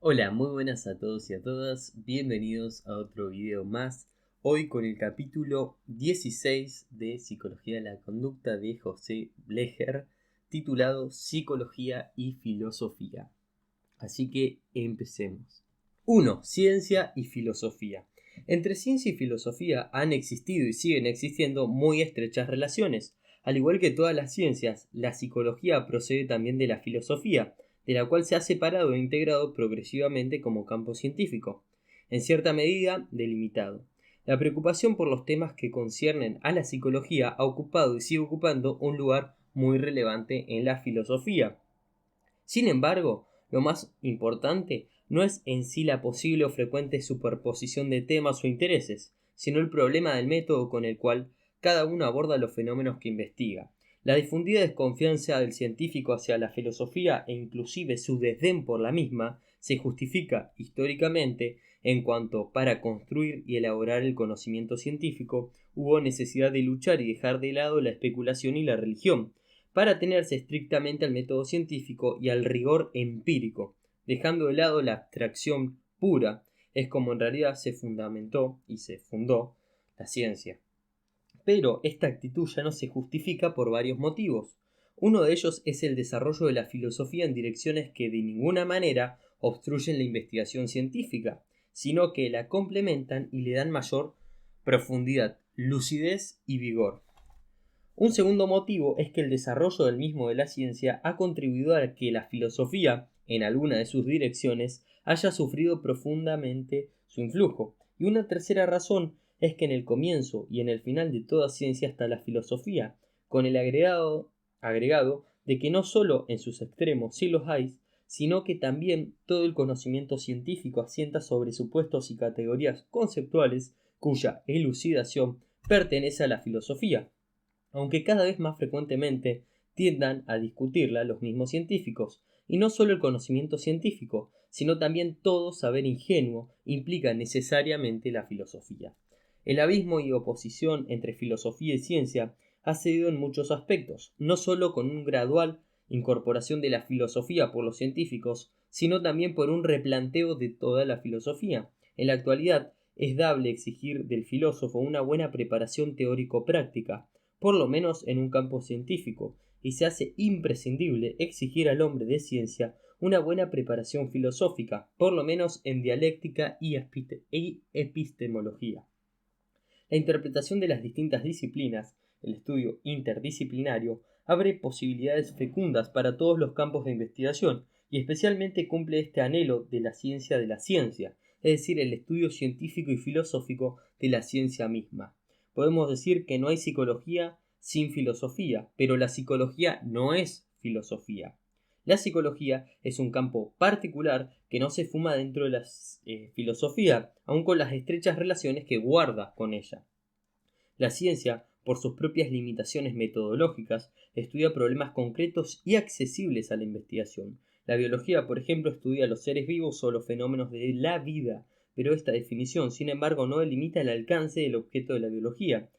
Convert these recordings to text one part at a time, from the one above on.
Hola, muy buenas a todos y a todas, bienvenidos a otro video más, hoy con el capítulo 16 de Psicología de la Conducta de José Blecher, titulado Psicología y Filosofía. Así que empecemos. 1. Ciencia y filosofía. Entre ciencia y filosofía han existido y siguen existiendo muy estrechas relaciones. Al igual que todas las ciencias, la psicología procede también de la filosofía, de la cual se ha separado e integrado progresivamente como campo científico, en cierta medida delimitado. La preocupación por los temas que conciernen a la psicología ha ocupado y sigue ocupando un lugar muy relevante en la filosofía. Sin embargo, lo más importante no es en sí la posible o frecuente superposición de temas o intereses, sino el problema del método con el cual cada uno aborda los fenómenos que investiga. La difundida desconfianza del científico hacia la filosofía e inclusive su desdén por la misma se justifica históricamente en cuanto para construir y elaborar el conocimiento científico hubo necesidad de luchar y dejar de lado la especulación y la religión, para atenerse estrictamente al método científico y al rigor empírico, dejando de lado la abstracción pura, es como en realidad se fundamentó y se fundó la ciencia. Pero esta actitud ya no se justifica por varios motivos. Uno de ellos es el desarrollo de la filosofía en direcciones que de ninguna manera obstruyen la investigación científica, sino que la complementan y le dan mayor profundidad, lucidez y vigor. Un segundo motivo es que el desarrollo del mismo de la ciencia ha contribuido a que la filosofía, en alguna de sus direcciones, haya sufrido profundamente su influjo. Y una tercera razón es que en el comienzo y en el final de toda ciencia está la filosofía, con el agregado de que no solo en sus extremos sí los hay, sino que también todo el conocimiento científico asienta sobre supuestos y categorías conceptuales cuya elucidación pertenece a la filosofía, aunque cada vez más frecuentemente tiendan a discutirla los mismos científicos, y no solo el conocimiento científico, sino también todo saber ingenuo implica necesariamente la filosofía. El abismo y oposición entre filosofía y ciencia ha cedido en muchos aspectos, no solo con una gradual incorporación de la filosofía por los científicos, sino también por un replanteo de toda la filosofía. En la actualidad es dable exigir del filósofo una buena preparación teórico-práctica, por lo menos en un campo científico, y se hace imprescindible exigir al hombre de ciencia una buena preparación filosófica, por lo menos en dialéctica y epistemología. La interpretación de las distintas disciplinas, el estudio interdisciplinario, abre posibilidades fecundas para todos los campos de investigación, y especialmente cumple este anhelo de la ciencia, es decir, el estudio científico y filosófico de la ciencia misma. Podemos decir que no hay psicología sin filosofía, pero la psicología no es filosofía. La psicología es un campo particular que no se fuma dentro de la filosofía, aun con las estrechas relaciones que guarda con ella. La ciencia, por sus propias limitaciones metodológicas, estudia problemas concretos y accesibles a la investigación. La biología, por ejemplo, estudia los seres vivos o los fenómenos de la vida, pero esta definición, sin embargo, no delimita el alcance del objeto de la biología.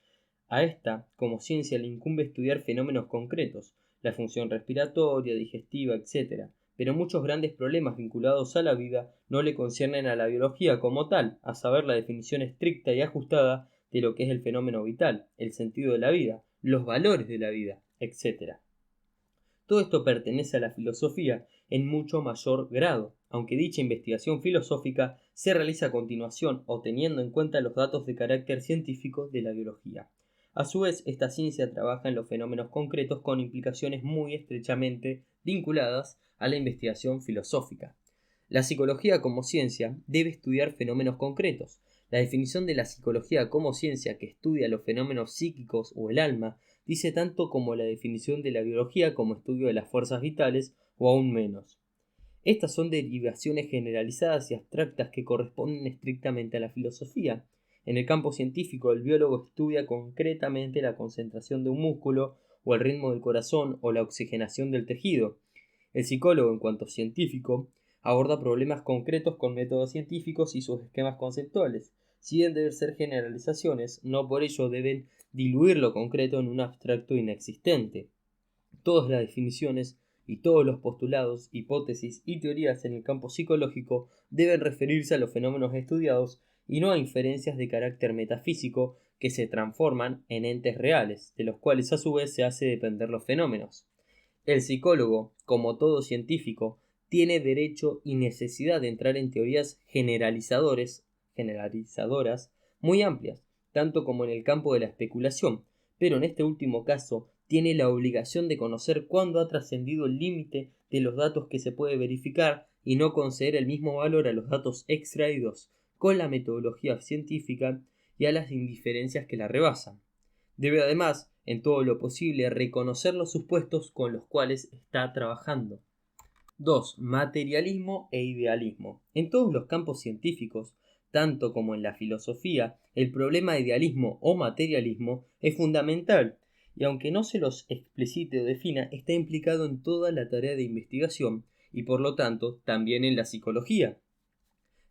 A esta, como ciencia, le incumbe estudiar fenómenos concretos, la función respiratoria, digestiva, etc. Pero muchos grandes problemas vinculados a la vida no le conciernen a la biología como tal, a saber la definición estricta y ajustada de lo que es el fenómeno vital, el sentido de la vida, los valores de la vida, etc. Todo esto pertenece a la filosofía en mucho mayor grado, aunque dicha investigación filosófica se realiza a continuación o teniendo en cuenta los datos de carácter científico de la biología. A su vez, esta ciencia trabaja en los fenómenos concretos con implicaciones muy estrechamente vinculadas a la investigación filosófica. La psicología como ciencia debe estudiar fenómenos concretos. La definición de la psicología como ciencia que estudia los fenómenos psíquicos o el alma dice tanto como la definición de la biología como estudio de las fuerzas vitales o aún menos. Estas son derivaciones generalizadas y abstractas que corresponden estrictamente a la filosofía. En el campo científico, el biólogo estudia concretamente la concentración de un músculo o el ritmo del corazón o la oxigenación del tejido. El psicólogo, en cuanto científico, aborda problemas concretos con métodos científicos y sus esquemas conceptuales. Si bien deben ser generalizaciones, no por ello deben diluir lo concreto en un abstracto inexistente. Todas las definiciones y todos los postulados, hipótesis y teorías en el campo psicológico deben referirse a los fenómenos estudiados y no a inferencias de carácter metafísico que se transforman en entes reales, de los cuales a su vez se hace depender los fenómenos. El psicólogo, como todo científico, tiene derecho y necesidad de entrar en teorías generalizadoras muy amplias, tanto como en el campo de la especulación, pero en este último caso tiene la obligación de conocer cuándo ha trascendido el límite de los datos que se puede verificar y no conceder el mismo valor a los datos extraídos con la metodología científica y a las indiferencias que la rebasan. Debe además, en todo lo posible, reconocer los supuestos con los cuales está trabajando. 2. Materialismo e idealismo. En todos los campos científicos, tanto como en la filosofía, el problema de idealismo o materialismo es fundamental, y aunque no se los explicite o defina, está implicado en toda la tarea de investigación y por lo tanto también en la psicología.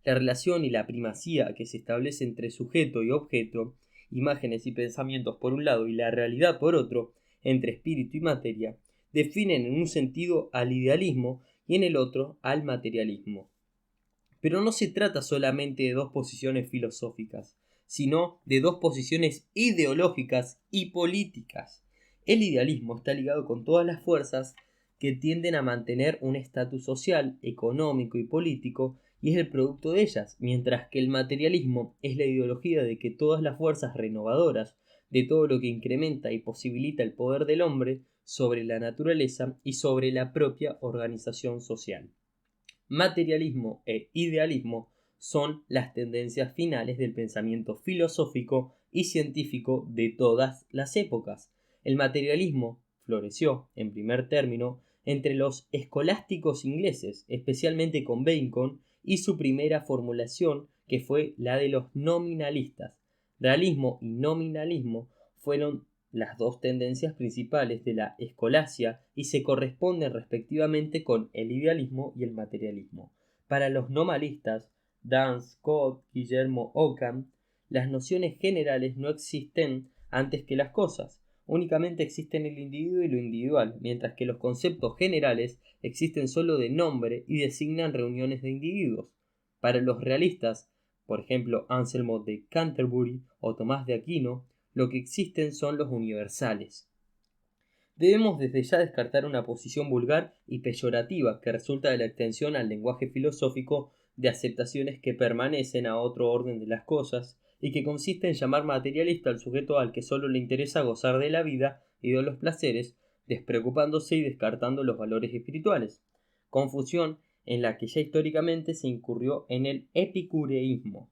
La relación y la primacía que se establece entre sujeto y objeto, imágenes y pensamientos por un lado y la realidad por otro, entre espíritu y materia, definen en un sentido al idealismo y en el otro al materialismo. Pero no se trata solamente de dos posiciones filosóficas, sino de dos posiciones ideológicas y políticas. El idealismo está ligado con todas las fuerzas que tienden a mantener un estatus social, económico y político, y es el producto de ellas, mientras que el materialismo es la ideología de que todas las fuerzas renovadoras, de todo lo que incrementa y posibilita el poder del hombre sobre la naturaleza y sobre la propia organización social. Materialismo e idealismo son las tendencias finales del pensamiento filosófico y científico de todas las épocas. El materialismo floreció, en primer término, entre los escolásticos ingleses, especialmente con Bacon y su primera formulación, que fue la de los nominalistas. Realismo y nominalismo fueron las dos tendencias principales de la escolasia y se corresponden respectivamente con el idealismo y el materialismo. Para los nominalistas, Dan Scott, Guillermo Ockham, las nociones generales no existen antes que las cosas, únicamente existen el individuo y lo individual, mientras que los conceptos generales existen solo de nombre y designan reuniones de individuos. Para los realistas, por ejemplo Anselmo de Canterbury o Tomás de Aquino, lo que existen son los universales. Debemos desde ya descartar una posición vulgar y peyorativa que resulta de la extensión al lenguaje filosófico de aceptaciones que permanecen a otro orden de las cosas y que consiste en llamar materialista al sujeto al que solo le interesa gozar de la vida y de los placeres, despreocupándose y descartando los valores espirituales. Confusión en la que ya históricamente se incurrió en el epicureísmo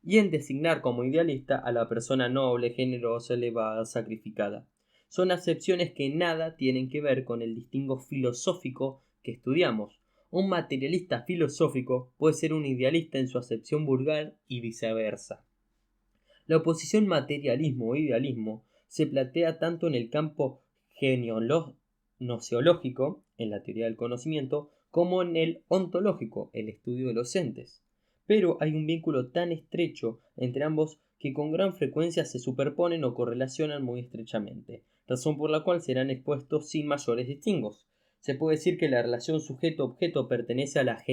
y en designar como idealista a la persona noble, generosa, elevada, sacrificada. Son acepciones que nada tienen que ver con el distingo filosófico que estudiamos. Un materialista filosófico puede ser un idealista en su acepción vulgar y viceversa. La oposición materialismo o idealismo se plantea tanto en el campo gnoseológico, en la teoría del conocimiento, como en el ontológico, el estudio de los entes. Pero hay un vínculo tan estrecho entre ambos que con gran frecuencia se superponen o correlacionan muy estrechamente, razón por la cual serán expuestos sin mayores distingos. Se puede decir que la relación sujeto-objeto pertenece a la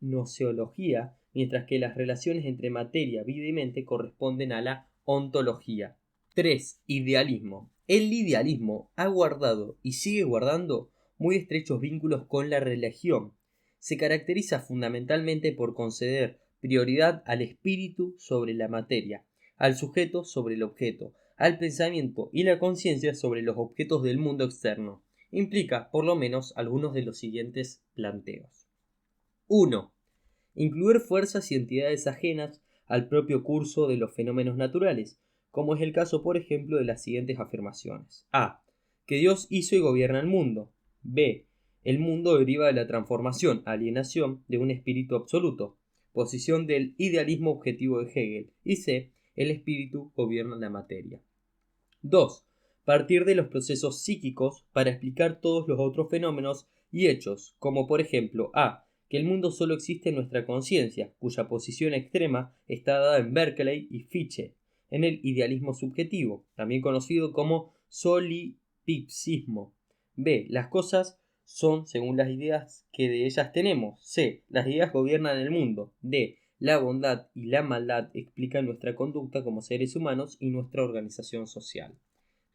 gnoseología, mientras que las relaciones entre materia, vida y mente corresponden a la ontología. 3. Idealismo. El idealismo ha guardado y sigue guardando muy estrechos vínculos con la religión. Se caracteriza fundamentalmente por conceder prioridad al espíritu sobre la materia, al sujeto sobre el objeto, al pensamiento y la conciencia sobre los objetos del mundo externo. Implica, por lo menos, algunos de los siguientes planteos. 1. Incluir fuerzas y entidades ajenas al propio curso de los fenómenos naturales, como es el caso, por ejemplo, de las siguientes afirmaciones. A. Que Dios hizo y gobierna el mundo. B. El mundo deriva de la transformación, alienación, de un espíritu absoluto, posición del idealismo objetivo de Hegel. Y C. El espíritu gobierna la materia. 2. Partir de los procesos psíquicos para explicar todos los otros fenómenos y hechos, como por ejemplo A. Que el mundo solo existe en nuestra conciencia, cuya posición extrema está dada en Berkeley y Fichte, en el idealismo subjetivo, también conocido como solipsismo. B. Las cosas son según las ideas que de ellas tenemos. C. Las ideas gobiernan el mundo. D. La bondad y la maldad explican nuestra conducta como seres humanos y nuestra organización social.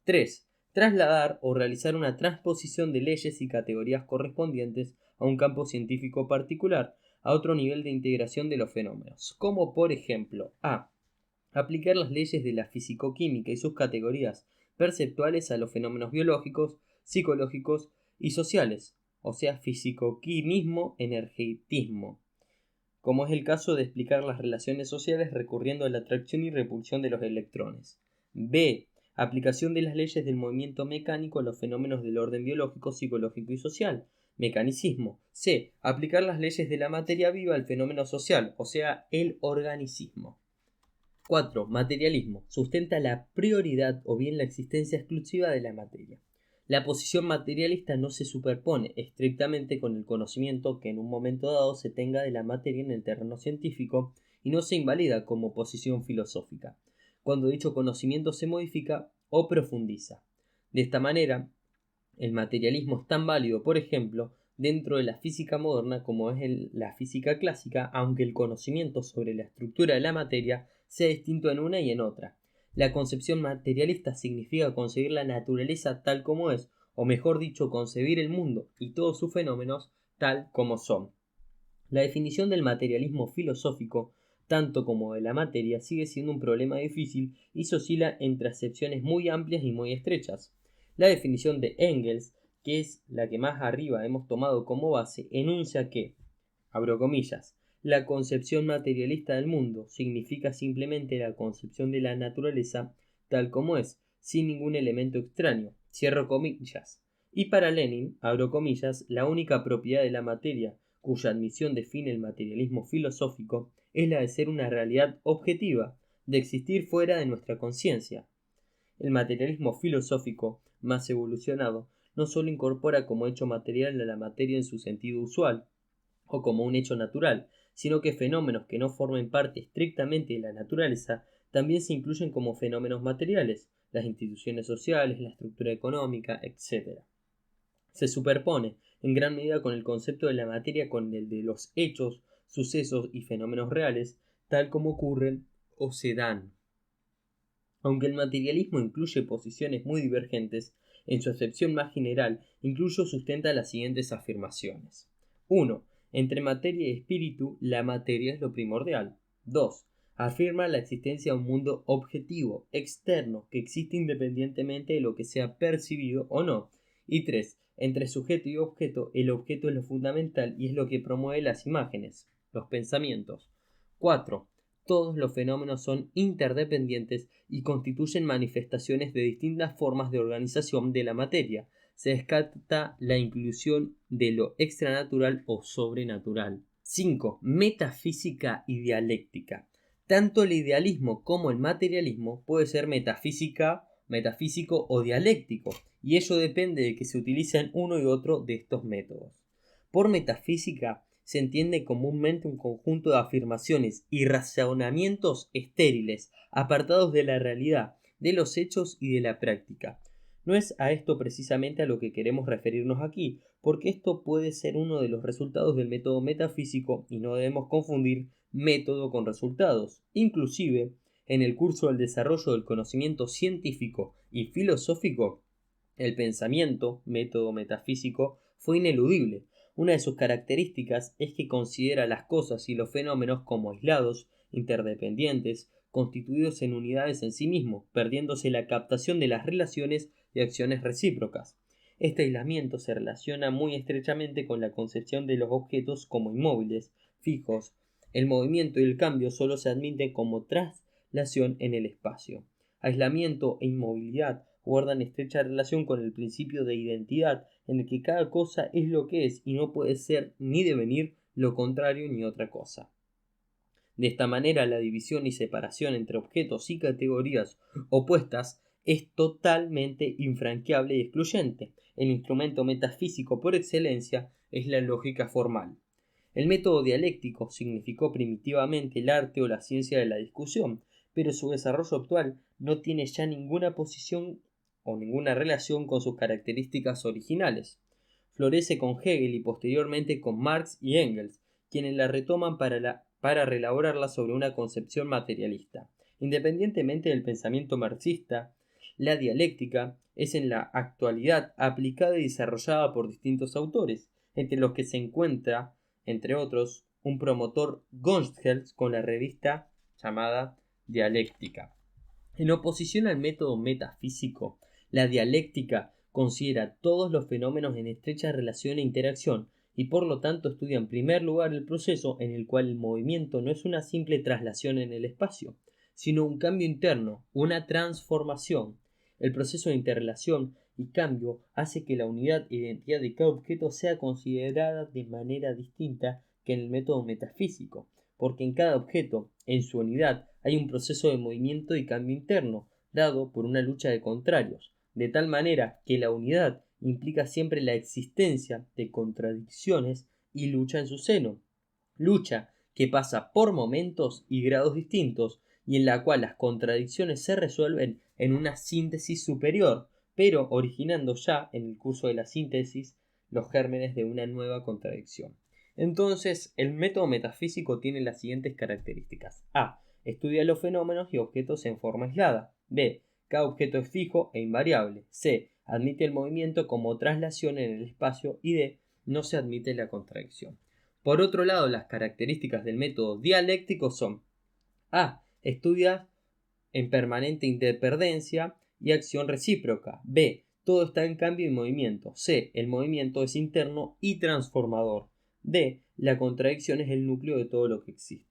3. Trasladar o realizar una transposición de leyes y categorías correspondientes a un campo científico particular, a otro nivel de integración de los fenómenos, como por ejemplo A. Aplicar las leyes de la fisicoquímica y sus categorías perceptuales a los fenómenos biológicos, psicológicos y sociales, o sea, fisicoquimismo, energetismo, como es el caso de explicar las relaciones sociales recurriendo a la atracción y repulsión de los electrones. B. Aplicación de las leyes del movimiento mecánico a los fenómenos del orden biológico, psicológico y social. Mecanicismo. C. Aplicar las leyes de la materia viva al fenómeno social, o sea, el organicismo. 4. Materialismo. Sustenta la prioridad o bien la existencia exclusiva de la materia. La posición materialista no se superpone estrictamente con el conocimiento que en un momento dado se tenga de la materia en el terreno científico y no se invalida como posición filosófica, cuando dicho conocimiento se modifica o profundiza. De esta manera, el materialismo es tan válido, por ejemplo, dentro de la física moderna como es la física clásica, aunque el conocimiento sobre la estructura de la materia sea distinto en una y en otra. La concepción materialista significa concebir la naturaleza tal como es, o mejor dicho, concebir el mundo y todos sus fenómenos tal como son. La definición del materialismo filosófico, tanto como de la materia, sigue siendo un problema difícil y se oscila entre acepciones muy amplias y muy estrechas. La definición de Engels, que es la que más arriba hemos tomado como base, enuncia que, abro comillas, la concepción materialista del mundo significa simplemente la concepción de la naturaleza tal como es, sin ningún elemento extraño, cierro comillas. Y para Lenin, abro comillas, la única propiedad de la materia, cuya admisión define el materialismo filosófico, es la de ser una realidad objetiva, de existir fuera de nuestra conciencia. El materialismo filosófico, más evolucionado, no solo incorpora como hecho material a la materia en su sentido usual, o como un hecho natural, sino que fenómenos que no formen parte estrictamente de la naturaleza también se incluyen como fenómenos materiales, las instituciones sociales, la estructura económica, etc. Se superpone en gran medida con el concepto de la materia con el de los hechos, sucesos y fenómenos reales, tal como ocurren o se dan. Aunque el materialismo incluye posiciones muy divergentes, en su acepción más general, incluso sustenta las siguientes afirmaciones. 1. Entre materia y espíritu, la materia es lo primordial. 2. Afirma la existencia de un mundo objetivo, externo, que existe independientemente de lo que sea percibido o no. Y 3. Entre sujeto y objeto, el objeto es lo fundamental y es lo que promueve las imágenes, los pensamientos. 4. Todos los fenómenos son interdependientes y constituyen manifestaciones de distintas formas de organización de la materia. Se descarta la inclusión de lo extranatural o sobrenatural. 5. Metafísica y dialéctica. Tanto el idealismo como el materialismo puede ser metafísico o dialéctico, y ello depende de que se utilicen uno y otro de estos métodos. Por metafísica se entiende comúnmente un conjunto de afirmaciones y razonamientos estériles, apartados de la realidad, de los hechos y de la práctica. No es a esto precisamente a lo que queremos referirnos aquí, porque esto puede ser uno de los resultados del método metafísico y no debemos confundir método con resultados. Inclusive, en el curso del desarrollo del conocimiento científico y filosófico, el pensamiento, método metafísico, fue ineludible. Una de sus características es que considera las cosas y los fenómenos como aislados, interdependientes, constituidos en unidades en sí mismos, perdiéndose la captación de las relaciones y acciones recíprocas. Este aislamiento se relaciona muy estrechamente con la concepción de los objetos como inmóviles, fijos. El movimiento y el cambio solo se admiten como traslación en el espacio. Aislamiento e inmovilidad guardan estrecha relación con el principio de identidad, en el que cada cosa es lo que es y no puede ser ni devenir lo contrario ni otra cosa. De esta manera, la división y separación entre objetos y categorías opuestas es totalmente infranqueable y excluyente. El instrumento metafísico por excelencia es la lógica formal. El método dialéctico significó primitivamente el arte o la ciencia de la discusión, pero su desarrollo actual no tiene ya ninguna posición o ninguna relación con sus características originales. Florece con Hegel y posteriormente con Marx y Engels, quienes la retoman para reelaborarla sobre una concepción materialista. Independientemente del pensamiento marxista, la dialéctica es en la actualidad aplicada y desarrollada por distintos autores, entre los que se encuentra, entre otros, un promotor Gonstels con la revista llamada Dialéctica. En oposición al método metafísico, la dialéctica considera todos los fenómenos en estrecha relación e interacción y por lo tanto estudia en primer lugar el proceso en el cual el movimiento no es una simple traslación en el espacio, sino un cambio interno, una transformación. El proceso de interrelación y cambio hace que la unidad e identidad de cada objeto sea considerada de manera distinta que en el método metafísico, porque en cada objeto, en su unidad, hay un proceso de movimiento y cambio interno, dado por una lucha de contrarios, de tal manera que la unidad implica siempre la existencia de contradicciones y lucha en su seno, lucha que pasa por momentos y grados distintos y en la cual las contradicciones se resuelven en una síntesis superior, pero originando ya en el curso de la síntesis los gérmenes de una nueva contradicción. Entonces, el método metafísico tiene las siguientes características. A. Estudia los fenómenos y objetos en forma aislada. B. Cada objeto es fijo e invariable. C. Admite el movimiento como traslación en el espacio. Y D. No se admite la contradicción. Por otro lado, las características del método dialéctico son: A. Estudia en permanente interdependencia y acción recíproca. B. Todo está en cambio y movimiento. C. El movimiento es interno y transformador. D. La contradicción es el núcleo de todo lo que existe.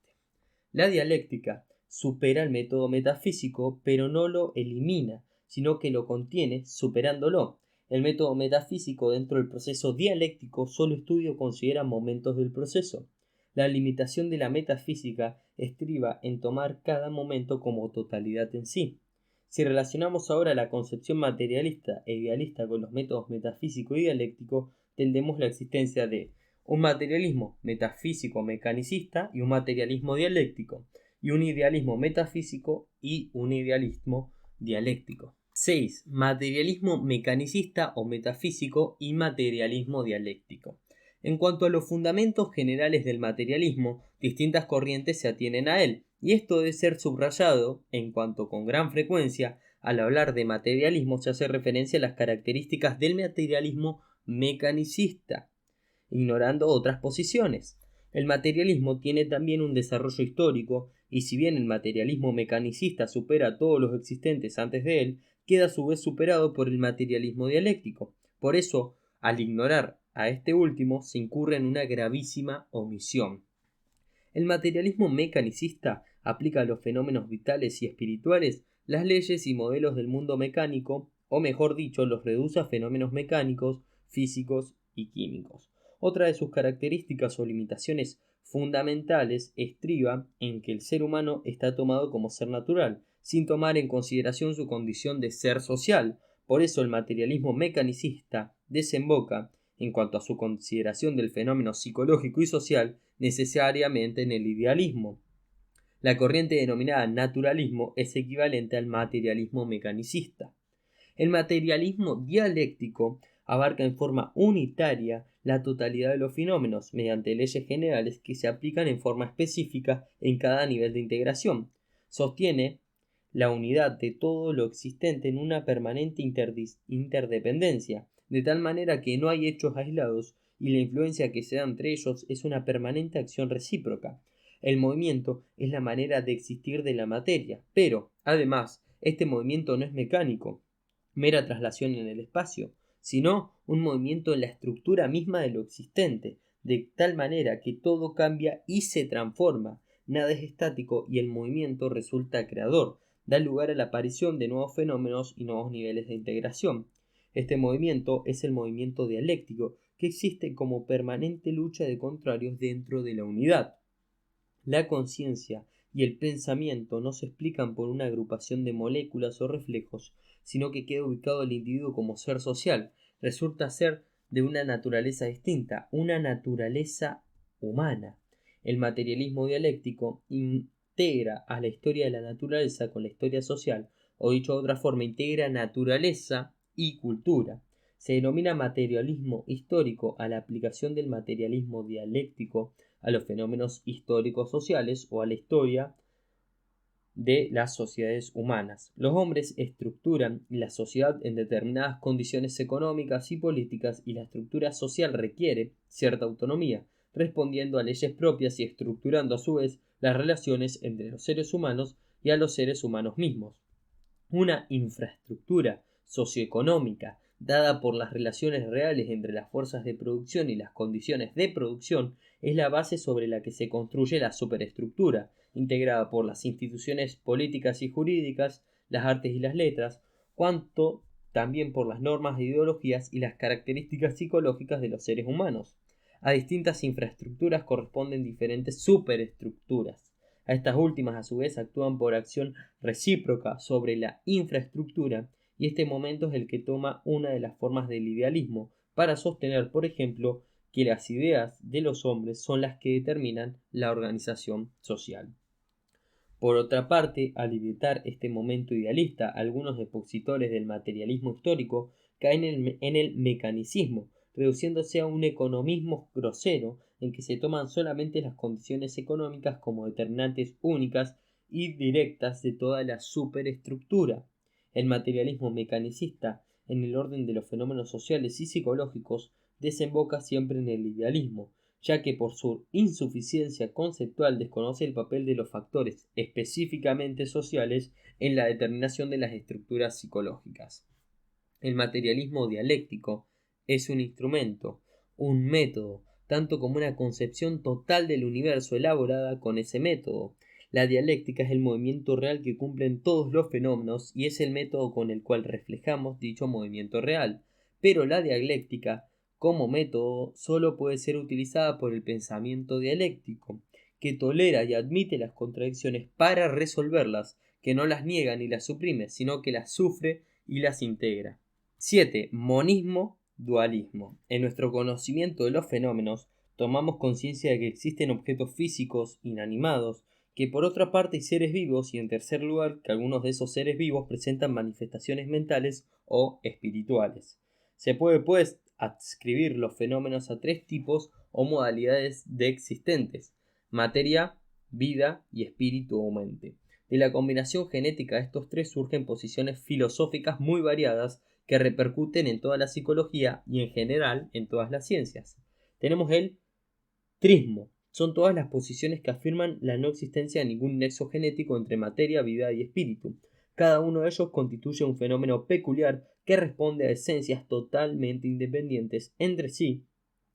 La dialéctica supera el método metafísico, pero no lo elimina, sino que lo contiene, superándolo. El método metafísico dentro del proceso dialéctico solo estudia o considera momentos del proceso. La limitación de la metafísica estriba en tomar cada momento como totalidad en sí. Si relacionamos ahora la concepción materialista e idealista con los métodos metafísico y dialéctico, tendremos la existencia de un materialismo metafísico mecanicista y un materialismo dialéctico, y un idealismo metafísico y un idealismo dialéctico. 6. Materialismo mecanicista o metafísico y materialismo dialéctico. En cuanto a los fundamentos generales del materialismo, distintas corrientes se atienen a él, y esto debe ser subrayado en cuanto con gran frecuencia al hablar de materialismo se hace referencia a las características del materialismo mecanicista, ignorando otras posiciones. El materialismo tiene también un desarrollo histórico, y si bien el materialismo mecanicista supera a todos los existentes antes de él, queda a su vez superado por el materialismo dialéctico. Por eso, al ignorar a este último, se incurre en una gravísima omisión. El materialismo mecanicista aplica a los fenómenos vitales y espirituales las leyes y modelos del mundo mecánico, o mejor dicho, los reduce a fenómenos mecánicos, físicos y químicos. Otra de sus características o limitaciones fundamentales estriba en que el ser humano está tomado como ser natural, sin tomar en consideración su condición de ser social. Por eso el materialismo mecanicista desemboca, en cuanto a su consideración del fenómeno psicológico y social, necesariamente en el idealismo. La corriente denominada naturalismo es equivalente al materialismo mecanicista. El materialismo dialéctico abarca en forma unitaria la totalidad de los fenómenos mediante leyes generales que se aplican en forma específica en cada nivel de integración. Sostiene la unidad de todo lo existente en una permanente interdependencia, de tal manera que no hay hechos aislados y la influencia que se da entre ellos es una permanente acción recíproca. El movimiento es la manera de existir de la materia, pero, además, este movimiento no es mecánico, mera traslación en el espacio, sino un movimiento en la estructura misma de lo existente, de tal manera que todo cambia y se transforma, nada es estático y el movimiento resulta creador, da lugar a la aparición de nuevos fenómenos y nuevos niveles de integración. Este movimiento es el movimiento dialéctico, que existe como permanente lucha de contrarios dentro de la unidad. La conciencia y el pensamiento no se explican por una agrupación de moléculas o reflejos, sino que queda ubicado el individuo como ser social, resulta ser de una naturaleza distinta, una naturaleza humana. El materialismo dialéctico integra a la historia de la naturaleza con la historia social, o dicho de otra forma, integra naturaleza y cultura. Se denomina materialismo histórico a la aplicación del materialismo dialéctico a los fenómenos históricos sociales o a la historia de las sociedades humanas. Los hombres estructuran la sociedad en determinadas condiciones económicas y políticas, y la estructura social requiere cierta autonomía, respondiendo a leyes propias y estructurando a su vez las relaciones entre los seres humanos y a los seres humanos mismos. Una infraestructura socioeconómica dada por las relaciones reales entre las fuerzas de producción y las condiciones de producción es la base sobre la que se construye la superestructura, integrada por las instituciones políticas y jurídicas, las artes y las letras, cuanto también por las normas e ideologías y las características psicológicas de los seres humanos. A distintas infraestructuras corresponden diferentes superestructuras. A estas últimas, a su vez, actúan por acción recíproca sobre la infraestructura, y este momento es el que toma una de las formas del idealismo para sostener, por ejemplo, que las ideas de los hombres son las que determinan la organización social. Por otra parte, al evitar este momento idealista, algunos expositores del materialismo histórico caen en el mecanicismo, reduciéndose a un economismo grosero en que se toman solamente las condiciones económicas como determinantes únicas y directas de toda la superestructura. El materialismo mecanicista, en el orden de los fenómenos sociales y psicológicos, desemboca siempre en el idealismo, ya que por su insuficiencia conceptual desconoce el papel de los factores específicamente sociales en la determinación de las estructuras psicológicas. El materialismo dialéctico es un instrumento, un método, tanto como una concepción total del universo elaborada con ese método. La dialéctica es el movimiento real que cumplen todos los fenómenos y es el método con el cual reflejamos dicho movimiento real. Pero la dialéctica, como método, solo puede ser utilizada por el pensamiento dialéctico, que tolera y admite las contradicciones para resolverlas, que no las niega ni las suprime, sino que las sufre y las integra. 7. Monismo, dualismo. En nuestro conocimiento de los fenómenos, tomamos conciencia de que existen objetos físicos inanimados, que por otra parte hay seres vivos, y en tercer lugar que algunos de esos seres vivos presentan manifestaciones mentales o espirituales. Se puede pues adscribir los fenómenos a tres tipos o modalidades de existentes: materia, vida y espíritu o mente. De la combinación genética de estos tres surgen posiciones filosóficas muy variadas que repercuten en toda la psicología y en general en todas las ciencias. Tenemos el trismo. Son todas las posiciones que afirman la no existencia de ningún nexo genético entre materia, vida y espíritu. Cada uno de ellos constituye un fenómeno peculiar que responde a esencias totalmente independientes entre sí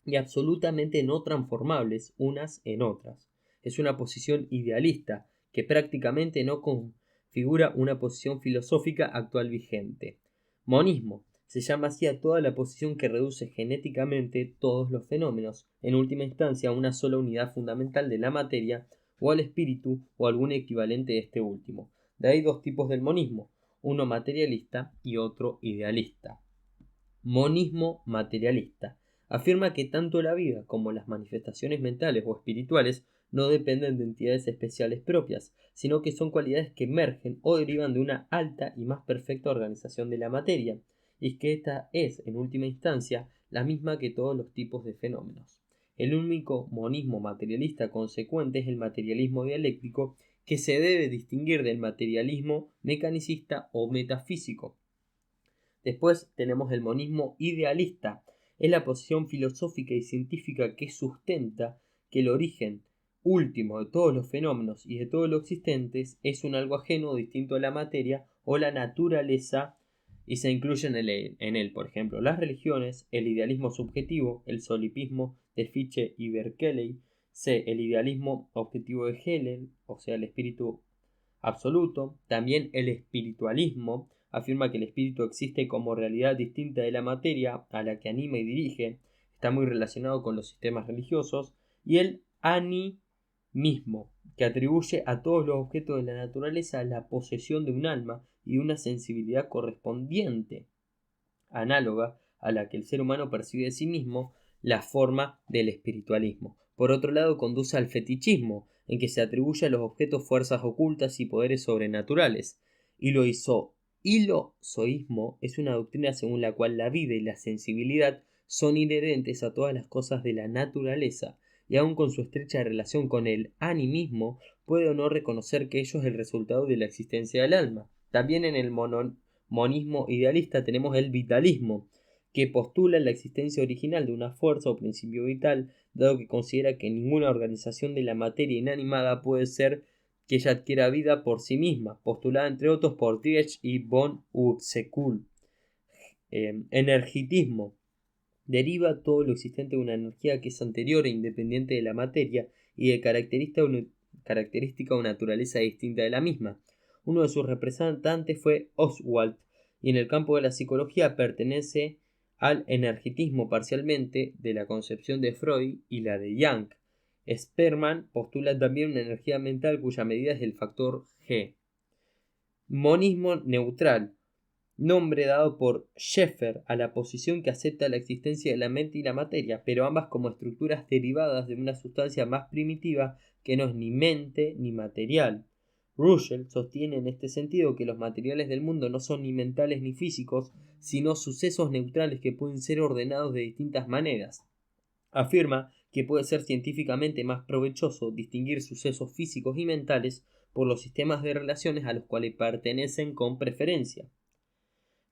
y absolutamente no transformables unas en otras. Es una posición idealista que prácticamente no configura una posición filosófica actual vigente. Monismo. Se llama así a toda la posición que reduce genéticamente todos los fenómenos, en última instancia, a una sola unidad fundamental de la materia o al espíritu o algún equivalente de este último. De ahí dos tipos del monismo, uno materialista y otro idealista. Monismo materialista. Afirma que tanto la vida como las manifestaciones mentales o espirituales no dependen de entidades especiales propias, sino que son cualidades que emergen o derivan de una alta y más perfecta organización de la materia, y que ésta es, en última instancia, la misma que todos los tipos de fenómenos. El único monismo materialista consecuente es el materialismo dialéctico, que se debe distinguir del materialismo mecanicista o metafísico. Después tenemos el monismo idealista. Es la posición filosófica y científica que sustenta que el origen último de todos los fenómenos y de todo lo existente es un algo ajeno o distinto a la materia o la naturaleza, y se incluyen en él, por ejemplo, las religiones, el idealismo subjetivo, el solipismo de Fichte y Berkeley, el idealismo objetivo de Hegel, o sea, el espíritu absoluto. También el espiritualismo afirma que el espíritu existe como realidad distinta de la materia a la que anima y dirige, está muy relacionado con los sistemas religiosos, y el animismo, que atribuye a todos los objetos de la naturaleza la posesión de un alma y una sensibilidad correspondiente, análoga a la que el ser humano percibe de sí mismo, la forma del espiritualismo. Por otro lado, conduce al fetichismo, en que se atribuye a los objetos fuerzas ocultas y poderes sobrenaturales, Hilozoísmo es una doctrina según la cual la vida y la sensibilidad son inherentes a todas las cosas de la naturaleza, y aun con su estrecha relación con el animismo, puede o no reconocer que ello es el resultado de la existencia del alma. También en el monismo idealista tenemos el vitalismo, que postula la existencia original de una fuerza o principio vital, dado que considera que ninguna organización de la materia inanimada puede ser que ella adquiera vida por sí misma, postulada entre otros por Dietrich y von Uexküll. Energitismo. Deriva todo lo existente de una energía que es anterior e independiente de la materia y de característica o naturaleza distinta de la misma. Uno de sus representantes fue Oswald, y en el campo de la psicología pertenece al energetismo parcialmente de la concepción de Freud y la de Jung. Spearman postula también una energía mental cuya medida es el factor G. Monismo neutral. Nombre dado por Schaeffer a la posición que acepta la existencia de la mente y la materia, pero ambas como estructuras derivadas de una sustancia más primitiva que no es ni mente ni material. Russell sostiene en este sentido que los materiales del mundo no son ni mentales ni físicos, sino sucesos neutrales que pueden ser ordenados de distintas maneras. Afirma que puede ser científicamente más provechoso distinguir sucesos físicos y mentales por los sistemas de relaciones a los cuales pertenecen con preferencia,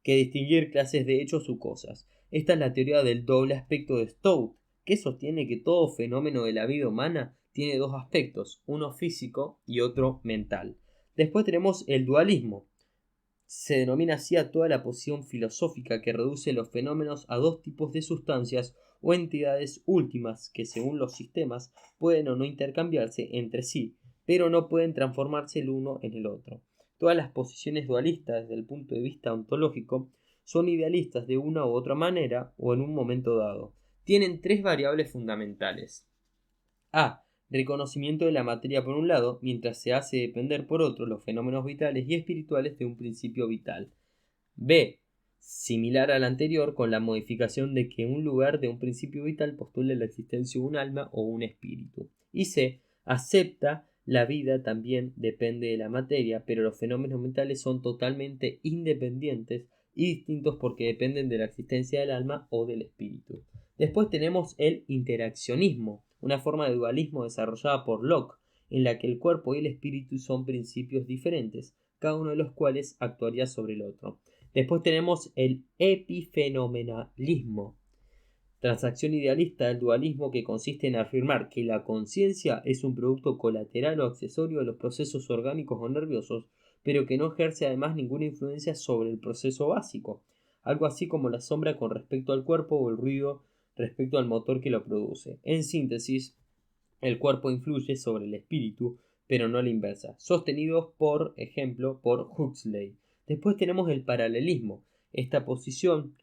que distinguir clases de hechos u cosas. Esta es la teoría del doble aspecto de Stout, que sostiene que todo fenómeno de la vida humana tiene dos aspectos, uno físico y otro mental. Después tenemos el dualismo. Se denomina así a toda la posición filosófica que reduce los fenómenos a dos tipos de sustancias o entidades últimas que, según los sistemas, pueden o no intercambiarse entre sí, pero no pueden transformarse el uno en el otro. Todas las posiciones dualistas desde el punto de vista ontológico son idealistas de una u otra manera o en un momento dado. Tienen tres variables fundamentales. A. Reconocimiento de la materia por un lado, mientras se hace depender por otro los fenómenos vitales y espirituales de un principio vital. B. Similar al anterior, con la modificación de que en lugar de un principio vital postule la existencia de un alma o un espíritu. Y C. Acepta la vida también depende de la materia, pero los fenómenos mentales son totalmente independientes y distintos porque dependen de la existencia del alma o del espíritu. Después tenemos el interaccionismo, una forma de dualismo desarrollada por Locke, en la que el cuerpo y el espíritu son principios diferentes, cada uno de los cuales actuaría sobre el otro. Después tenemos el epifenomenalismo, transacción idealista del dualismo, que consiste en afirmar que la conciencia es un producto colateral o accesorio de los procesos orgánicos o nerviosos, pero que no ejerce además ninguna influencia sobre el proceso básico, algo así como la sombra con respecto al cuerpo o el ruido respecto al motor que lo produce. En síntesis, el cuerpo influye sobre el espíritu, pero no a la inversa, sostenidos por ejemplo por Huxley. Después tenemos el paralelismo, esta posición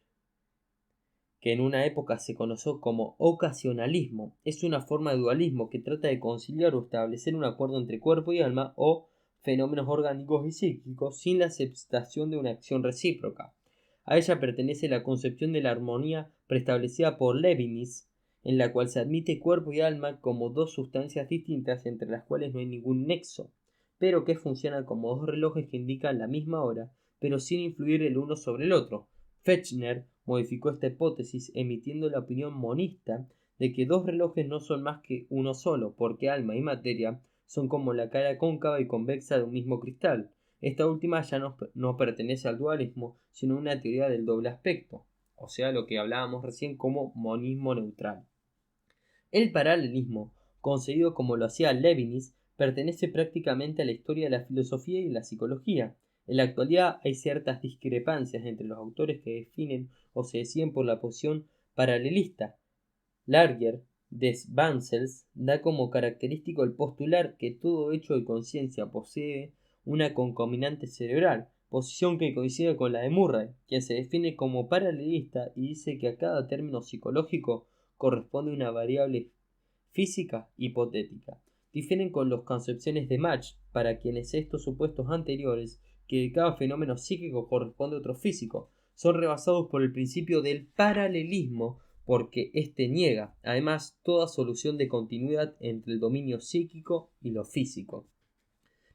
que en una época se conoció como ocasionalismo, es una forma de dualismo que trata de conciliar o establecer un acuerdo entre cuerpo y alma o fenómenos orgánicos y psíquicos sin la aceptación de una acción recíproca. A ella pertenece la concepción de la armonía preestablecida por Leibniz, en la cual se admite cuerpo y alma como dos sustancias distintas entre las cuales no hay ningún nexo, pero que funcionan como dos relojes que indican la misma hora, pero sin influir el uno sobre el otro. Fechner modificó esta hipótesis emitiendo la opinión monista de que dos relojes no son más que uno solo, porque alma y materia son como la cara cóncava y convexa de un mismo cristal. Esta última ya no pertenece al dualismo, sino a una teoría del doble aspecto, o sea, lo que hablábamos recién como monismo neutral. El paralelismo, concebido como lo hacía Leibniz, pertenece prácticamente a la historia de la filosofía y de la psicología. En la actualidad hay ciertas discrepancias entre los autores que definen o se deciden por la posición paralelista. Larger, des Bancels, da como característico el postular que todo hecho de conciencia posee una concominante cerebral, posición que coincide con la de Murray, quien se define como paralelista y dice que a cada término psicológico corresponde una variable física hipotética. Difieren con las concepciones de Mach, para quienes estos supuestos anteriores, que de cada fenómeno psíquico corresponde otro físico, son rebasados por el principio del paralelismo, porque éste niega, además, toda solución de continuidad entre el dominio psíquico y lo físico.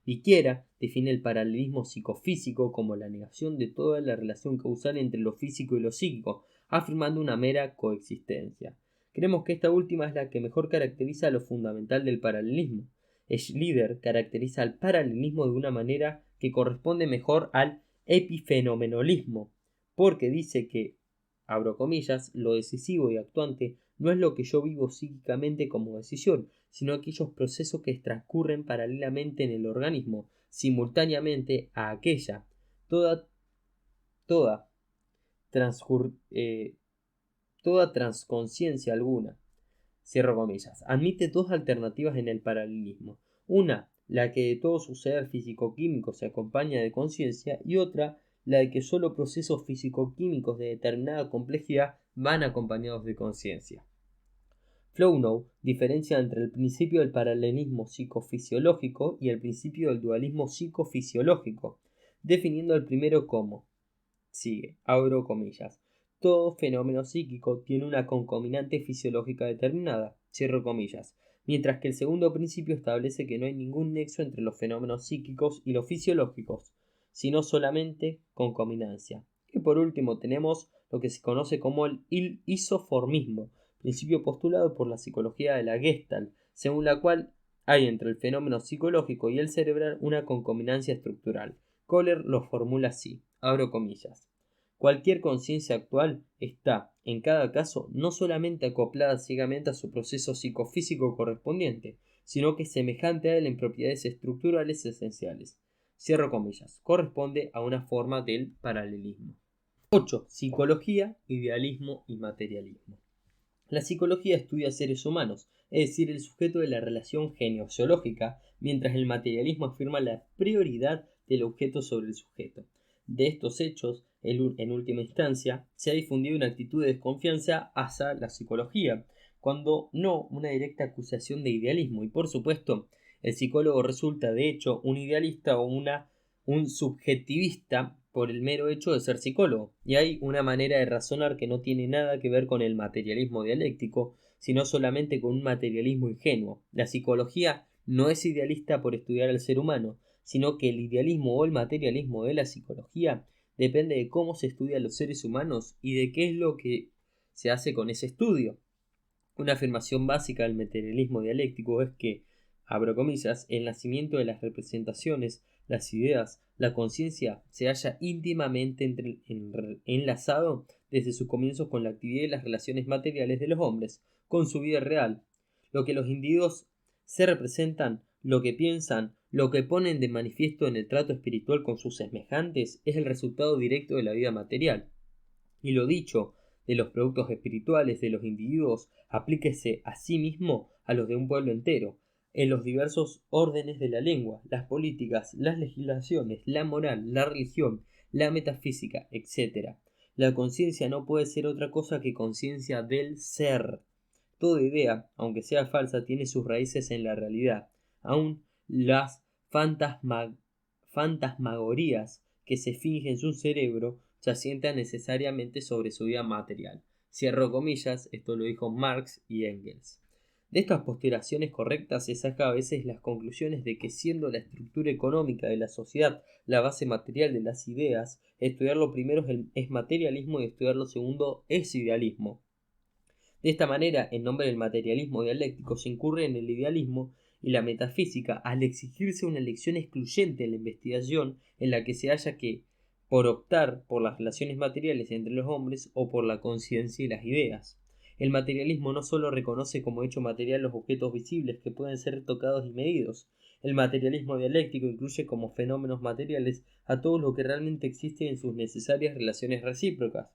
Viquera define el paralelismo psicofísico como la negación de toda la relación causal entre lo físico y lo psíquico, afirmando una mera coexistencia. Creemos que esta última es la que mejor caracteriza lo fundamental del paralelismo. Schlieder caracteriza el paralelismo de una manera que corresponde mejor al epifenomenalismo, porque dice que, abro comillas, lo decisivo y actuante no es lo que yo vivo psíquicamente como decisión, sino aquellos procesos que transcurren paralelamente en el organismo, simultáneamente a aquella, toda transconsciencia alguna. Cierro comillas. Admite dos alternativas en el paralelismo. Una, la que de todo suceder físico-químico se acompaña de conciencia, y otra, la de que solo procesos físico-químicos de determinada complejidad van acompañados de conciencia. Flournoy diferencia entre el principio del paralelismo psicofisiológico y el principio del dualismo psicofisiológico, definiendo el primero como sigue, abro comillas, todo fenómeno psíquico tiene una concominante fisiológica determinada, cierro comillas, mientras que el segundo principio establece que no hay ningún nexo entre los fenómenos psíquicos y los fisiológicos, sino solamente concominancia. Y por último tenemos lo que se conoce como el isoformismo, principio postulado por la psicología de la Gestalt, según la cual hay entre el fenómeno psicológico y el cerebral una concominancia estructural. Kohler lo formula así, abro comillas. Cualquier conciencia actual está, en cada caso, no solamente acoplada ciegamente a su proceso psicofísico correspondiente, sino que es semejante a él en propiedades estructurales esenciales. Cierro comillas. Corresponde a una forma del paralelismo. 8. Psicología, idealismo y materialismo. La psicología estudia seres humanos, es decir, el sujeto de la relación genesiológica, mientras el materialismo afirma la prioridad del objeto sobre el sujeto. De estos hechos, en última instancia, se ha difundido una actitud de desconfianza hacia la psicología, cuando no una directa acusación de idealismo, y por supuesto, el psicólogo resulta de hecho un idealista o un subjetivista por el mero hecho de ser psicólogo, y hay una manera de razonar que no tiene nada que ver con el materialismo dialéctico, sino solamente con un materialismo ingenuo. La psicología no es idealista por estudiar al ser humano, sino que el idealismo o el materialismo de la psicología depende de cómo se estudian los seres humanos y de qué es lo que se hace con ese estudio. Una afirmación básica del materialismo dialéctico es que, abro comillas, el nacimiento de las representaciones, las ideas, la conciencia se halla íntimamente enlazado desde sus comienzos con la actividad y las relaciones materiales de los hombres, con su vida real. Lo que los individuos se representan, lo que piensan, lo que ponen de manifiesto en el trato espiritual con sus semejantes es el resultado directo de la vida material. Y lo dicho de los productos espirituales de los individuos aplíquese a sí mismo a los de un pueblo entero, en los diversos órdenes de la lengua, las políticas, las legislaciones, la moral, la religión, la metafísica, etc. La conciencia no puede ser otra cosa que conciencia del ser. Toda idea, aunque sea falsa, tiene sus raíces en la realidad. Aún las fantasmagorías que se fingen en su cerebro se asientan necesariamente sobre su vida material. Cierro comillas, esto lo dijo Marx y Engels. De estas postulaciones correctas se saca a veces las conclusiones de que, siendo la estructura económica de la sociedad la base material de las ideas, estudiar lo primero es materialismo y estudiar lo segundo es idealismo. De esta manera, en nombre del materialismo dialéctico, se incurre en el idealismo y la metafísica al exigirse una elección excluyente en la investigación en la que se haya que por optar por las relaciones materiales entre los hombres o por la conciencia y las ideas. El materialismo no solo reconoce como hecho material los objetos visibles que pueden ser tocados y medidos. El materialismo dialéctico incluye como fenómenos materiales a todo lo que realmente existe en sus necesarias relaciones recíprocas.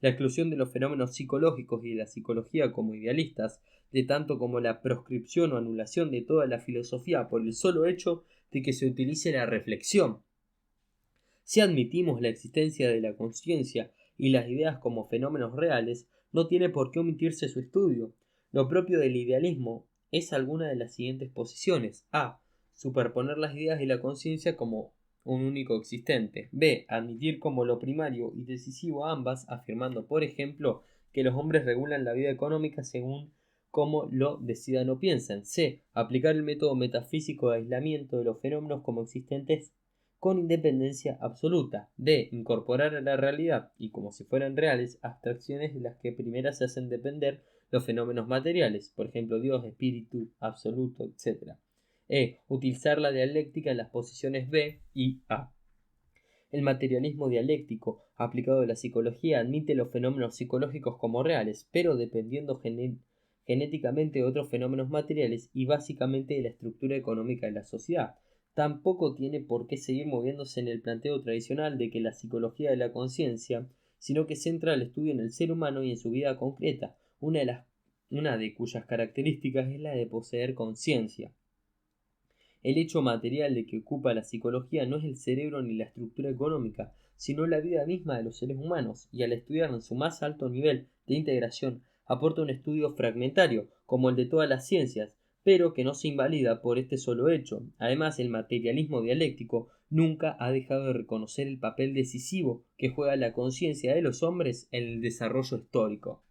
La exclusión de los fenómenos psicológicos y de la psicología como idealistas, de tanto como la proscripción o anulación de toda la filosofía por el solo hecho de que se utilice la reflexión. Si admitimos la existencia de la conciencia y las ideas como fenómenos reales, no tiene por qué omitirse su estudio. Lo propio del idealismo es alguna de las siguientes posiciones: a. Superponer las ideas y la conciencia como un único existente. B. Admitir como lo primario y decisivo ambas, afirmando, por ejemplo, que los hombres regulan la vida económica según como lo decidan o piensen. C. Aplicar el método metafísico de aislamiento de los fenómenos como existentes con independencia absoluta. D. Incorporar a la realidad, y como si fueran reales, abstracciones de las que primeras se hacen depender los fenómenos materiales, por ejemplo Dios, espíritu, absoluto, etc. E. Utilizar la dialéctica en las posiciones B y A. El materialismo dialéctico aplicado a la psicología admite los fenómenos psicológicos como reales, pero dependiendo genéticamente de otros fenómenos materiales y básicamente de la estructura económica de la sociedad. Tampoco tiene por qué seguir moviéndose en el planteo tradicional de que la psicología de la conciencia, sino que centra el estudio en el ser humano y en su vida concreta, una de cuyas características es la de poseer conciencia. El hecho material de que ocupa la psicología no es el cerebro ni la estructura económica, sino la vida misma de los seres humanos, y al estudiar en su más alto nivel de integración aporta un estudio fragmentario, como el de todas las ciencias, pero que no se invalida por este solo hecho. Además, el materialismo dialéctico nunca ha dejado de reconocer el papel decisivo que juega la conciencia de los hombres en el desarrollo histórico.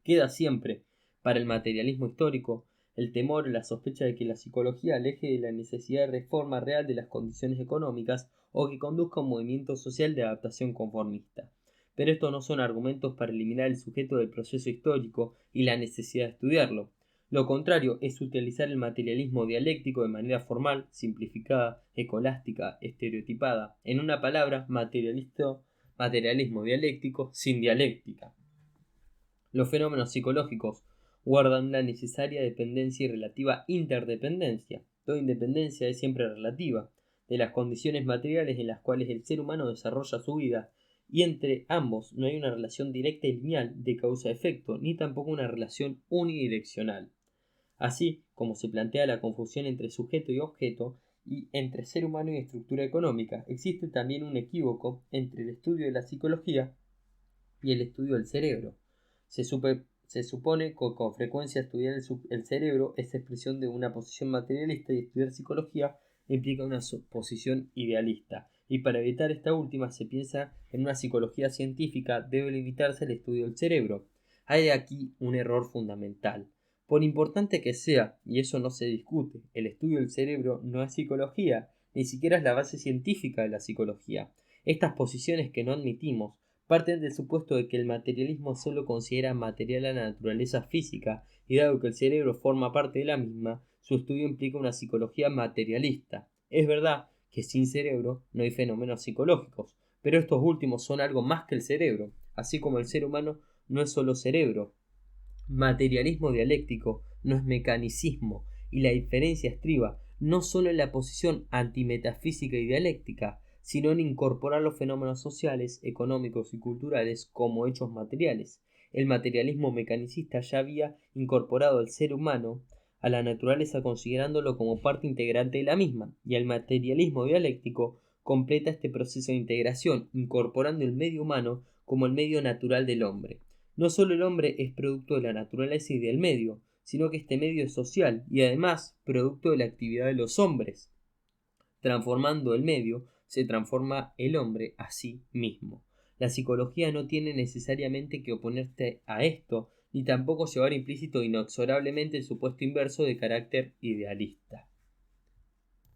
Queda siempre, para el materialismo histórico, el temor o la sospecha de que la psicología aleje de la necesidad de reforma real de las condiciones económicas o que conduzca a un movimiento social de adaptación conformista. Pero estos no son argumentos para eliminar el sujeto del proceso histórico y la necesidad de estudiarlo. Lo contrario es utilizar el materialismo dialéctico de manera formal, simplificada, escolástica, estereotipada, en una palabra, materialismo dialéctico sin dialéctica. Los fenómenos psicológicos guardan una necesaria dependencia y relativa interdependencia. Toda independencia es siempre relativa, de las condiciones materiales en las cuales el ser humano desarrolla su vida, y entre ambos no hay una relación directa y lineal de causa-efecto, ni tampoco una relación unidireccional. Así como se plantea la confusión entre sujeto y objeto, y entre ser humano y estructura económica, existe también un equívoco entre el estudio de la psicología y el estudio del cerebro. Se supone que con frecuencia estudiar el cerebro es expresión de una posición materialista y estudiar psicología implica una posición idealista. Y para evitar esta última se piensa en una psicología científica debe limitarse al estudio del cerebro. Hay aquí un error fundamental. Por importante que sea, y eso no se discute, el estudio del cerebro no es psicología, ni siquiera es la base científica de la psicología. Estas posiciones que no admitimos parten del supuesto de que el materialismo solo considera material a la naturaleza física, y dado que el cerebro forma parte de la misma, su estudio implica una psicología materialista. Es verdad que sin cerebro no hay fenómenos psicológicos, pero estos últimos son algo más que el cerebro, así como el ser humano no es solo cerebro. Materialismo dialéctico no es mecanicismo, y la diferencia estriba no solo en la posición antimetafísica y dialéctica, sino en incorporar los fenómenos sociales, económicos y culturales como hechos materiales. El materialismo mecanicista ya había incorporado al ser humano a la naturaleza considerándolo como parte integrante de la misma, y el materialismo dialéctico completa este proceso de integración, incorporando el medio humano como el medio natural del hombre. No solo el hombre es producto de la naturaleza y del medio, sino que este medio es social y además producto de la actividad de los hombres. Transformando el medio, se transforma el hombre a sí mismo. La psicología no tiene necesariamente que oponerse a esto, ni tampoco llevar implícito inexorablemente el supuesto inverso de carácter idealista.